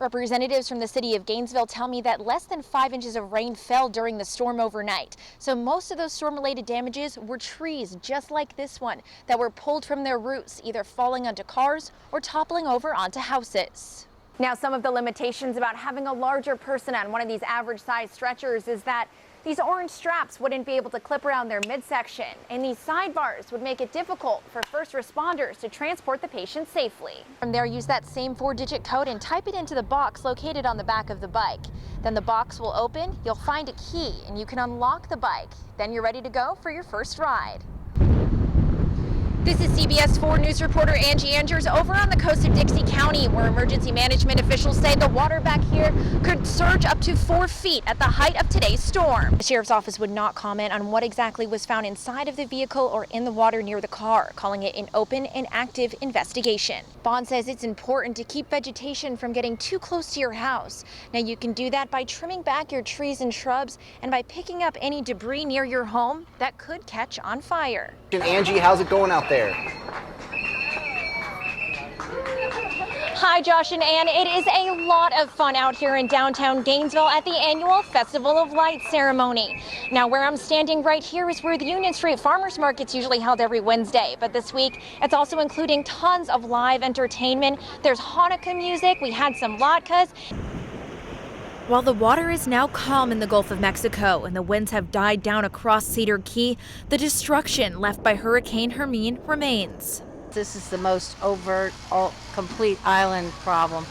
Representatives from the city of Gainesville tell me that less than 5 inches of rain fell during the storm overnight. So most of those storm-related damages were trees just like this one that were pulled from their roots, either falling onto cars or toppling over onto houses. Now, some of the limitations about having a larger person on one of these average-sized stretchers is that these orange straps wouldn't be able to clip around their midsection, and these sidebars would make it difficult for first responders to transport the patient safely. From there, use that same 4-digit code and type it into the box located on the back of the bike. Then the box will open, you'll find a key, and you can unlock the bike. Then you're ready to go for your first ride. This is CBS 4 News reporter Angie over on the coast of Dixie County, where emergency management officials say the water back here could surge up to 4 feet at the height of today's storm. The sheriff's office would not comment on what exactly was found inside of the vehicle or in the water near the car, calling it an open and active investigation. Bond says it's important to keep vegetation from getting too close to your house. Now, you can do that by trimming back your trees and shrubs and by picking up any debris near your home that could catch on fire. Angie, how's it going out there? Hi, Josh and Ann. It is a lot of fun out here in downtown Gainesville at the annual Festival of Lights ceremony. Now, where I'm standing right here is where the Union Street Farmers Market's usually held every Wednesday. But this week, it's also including tons of live entertainment. There's Hanukkah music. We had some latkes. While the water is now calm in the Gulf of Mexico and the winds have died down across Cedar Key, the destruction left by Hurricane Hermine remains. This is the most overt, complete island problem.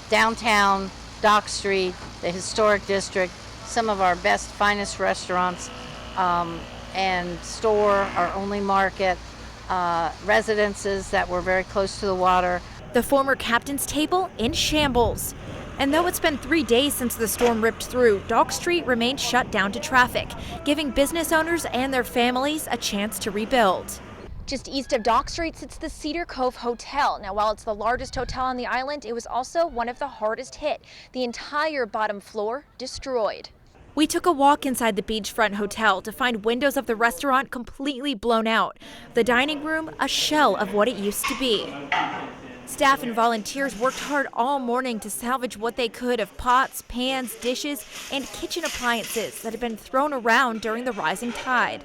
Downtown, Dock Street, the historic district, some of our best, finest restaurants and store, our only market, residences that were very close to the water. The former captain's table in shambles. And though it's been 3 days since the storm ripped through, Dock Street remained shut down to traffic, giving business owners and their families a chance to rebuild. Just east of Dock Street sits the Cedar Cove Hotel. Now, while it's the largest hotel on the island, it was also one of the hardest hit. The entire bottom floor destroyed. We took a walk inside the beachfront hotel to find windows of the restaurant completely blown out. The dining room, a shell of what it used to be. Staff and volunteers worked hard all morning to salvage what they could of pots, pans, dishes, and kitchen appliances that had been thrown around during the rising tide.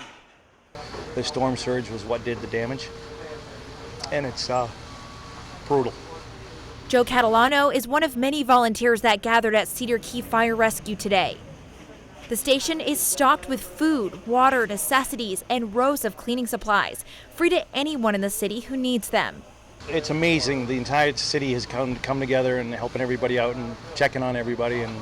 The storm surge was what did the damage, and it's brutal. Joe Catalano is one of many volunteers that gathered at Cedar Key Fire Rescue today. The station is stocked with food, water, necessities, and rows of cleaning supplies, free to anyone in the city who needs them. It's amazing. The entire city has come together and helping everybody out and checking on everybody. And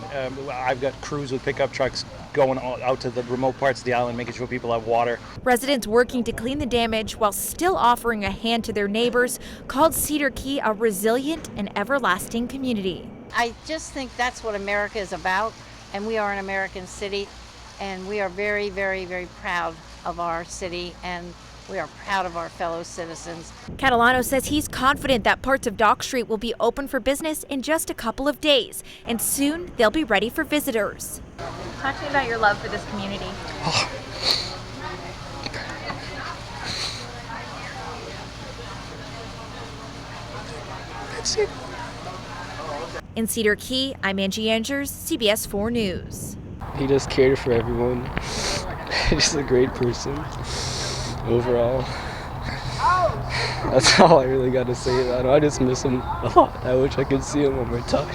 I've got crews with pickup trucks going out to the remote parts of the island, making sure people have water. Residents working to clean the damage while still offering a hand to their neighbors called Cedar Key a resilient and everlasting community. I just think that's what America is about, and we are an American city, and we are very, very, very proud of our city, and we are proud of our fellow citizens. Catalano says he's confident that parts of Dock Street will be open for business in just a couple of days, and soon they'll be ready for visitors. Talk to me about your love for this community. That's it. In Cedar Key, I'm Angie, CBS 4 News. He just cared for everyone. He's a great person. Overall, that's all I really got to say about him. I just miss him a lot. I wish I could see him one more time.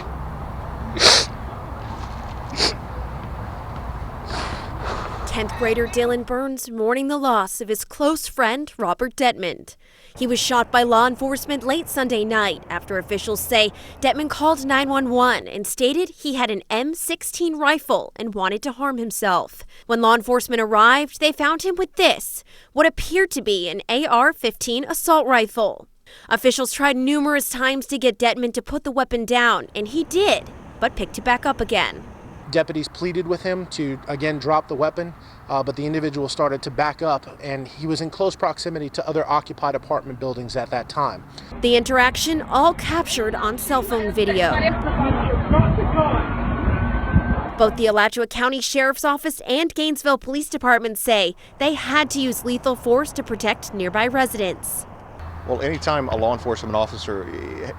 10th grader Dylan Burns mourning the loss of his close friend Robert Detman. He was shot by law enforcement late Sunday night after officials say Detman called 911 and stated he had an M16 rifle and wanted to harm himself. When law enforcement arrived, they found him with this, what appeared to be an AR-15 assault rifle. Officials tried numerous times to get Detman to put the weapon down, and he did, but picked it back up again. Deputies pleaded with him to again drop the weapon, but the individual started to back up, and he was in close proximity to other occupied apartment buildings at that time. The interaction all captured on cell phone video. Both the Alachua County Sheriff's Office and Gainesville Police Department say they had to use lethal force to protect nearby residents. Well, anytime a law enforcement officer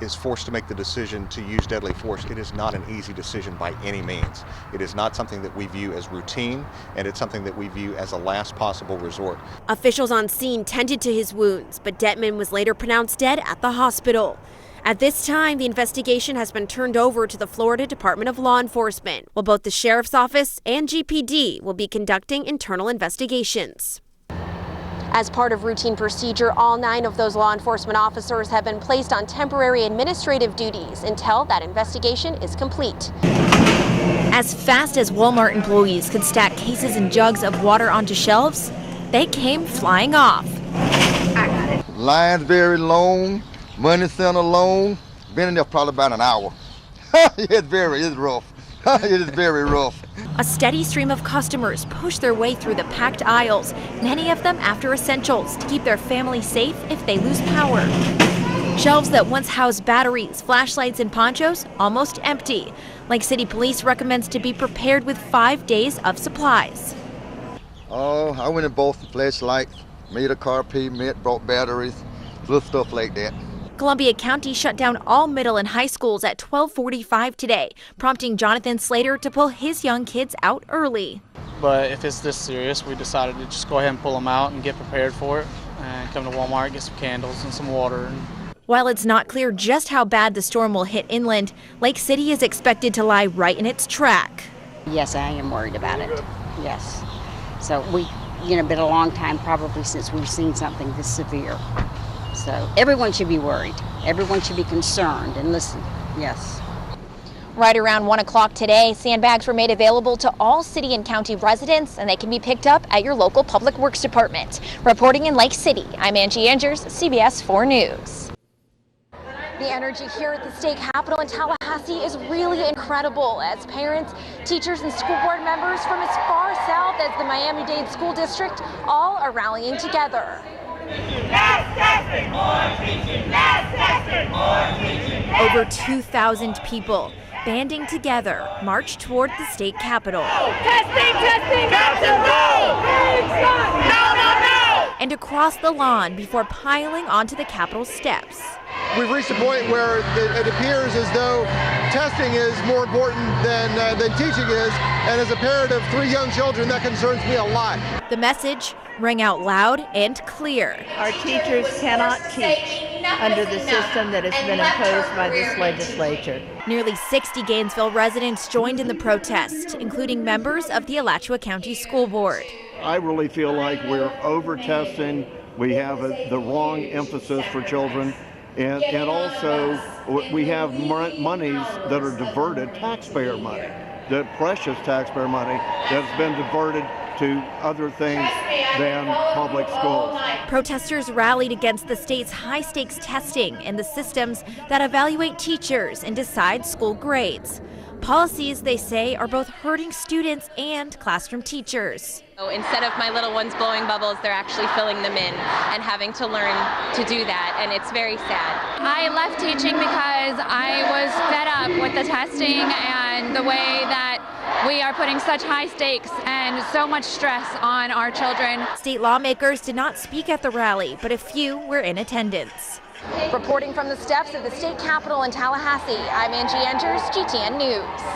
is forced to make the decision to use deadly force, it is not an easy decision by any means. It is not something that we view as routine, and it's something that we view as a last possible resort. Officials on scene tended to his wounds, but Detman was later pronounced dead at the hospital. At this time, the investigation has been turned over to the Florida Department of Law Enforcement, while both the Sheriff's Office and GPD will be conducting internal investigations. As part of routine procedure, all 9 of those law enforcement officers have been placed on temporary administrative duties until that investigation is complete. As fast as Walmart employees could stack cases and jugs of water onto shelves, they came flying off. Lines very long, money center long. Been in there probably about an hour. It's rough. It is very rough. A steady stream of customers push their way through the packed aisles, many of them after essentials to keep their family safe if they lose power. Shelves that once housed batteries, flashlights, and ponchos almost empty. Lake City Police recommends to be prepared with 5 days of supplies. Oh, I went and bought some flashlights, made a car payment, brought batteries, little stuff like that. Columbia County shut down all middle and high schools at 12:45 today, prompting Jonathan Slater to pull his young kids out early. But if it's this serious, we decided to just go ahead and pull them out and get prepared for it and come to Walmart, get some candles and some water. While it's not clear just how bad the storm will hit inland, Lake City is expected to lie right in its track. Yes, I am worried about it. Yes. So been a long time probably since we've seen something this severe. So everyone should be worried. Everyone should be concerned and listen. Yes. Right around 1 o'clock today, sandbags were made available to all city and county residents, and they can be picked up at your local public works department. Reporting in Lake City, I'm Angie, CBS 4 News. The energy here at the state capitol in Tallahassee is really incredible as parents, teachers, and school board members from as far south as the Miami-Dade School District all are rallying together. Over 2,000 people banding together march toward the state capitol. Testing, no! And across the lawn before piling onto the capitol steps. We've reached a point where it appears as though testing is more important than teaching is, and as a parent of 3 young children, that concerns me a lot. The message rang out loud and clear. Our teachers cannot teach under the system that has been imposed by this legislature. Nearly 60 Gainesville residents joined in the protest, including members of the Alachua County School Board. I really feel like we're over-testing. We have the wrong emphasis for children. And also, we have monies that are diverted, taxpayer money, the precious taxpayer money that's been diverted to other things than public schools. Protesters rallied against the state's high-stakes testing and the systems that evaluate teachers and decide school grades. Policies, they say, are both hurting students and classroom teachers. So instead of my little ones blowing bubbles, they're actually filling them in and having to learn to do that, and it's very sad. I left teaching because I was fed up with the testing and the way that we are putting such high stakes and so much stress on our children. State lawmakers did not speak at the rally, but a few were in attendance. Reporting from the steps of the state capitol in Tallahassee, I'm Angie, GTN News.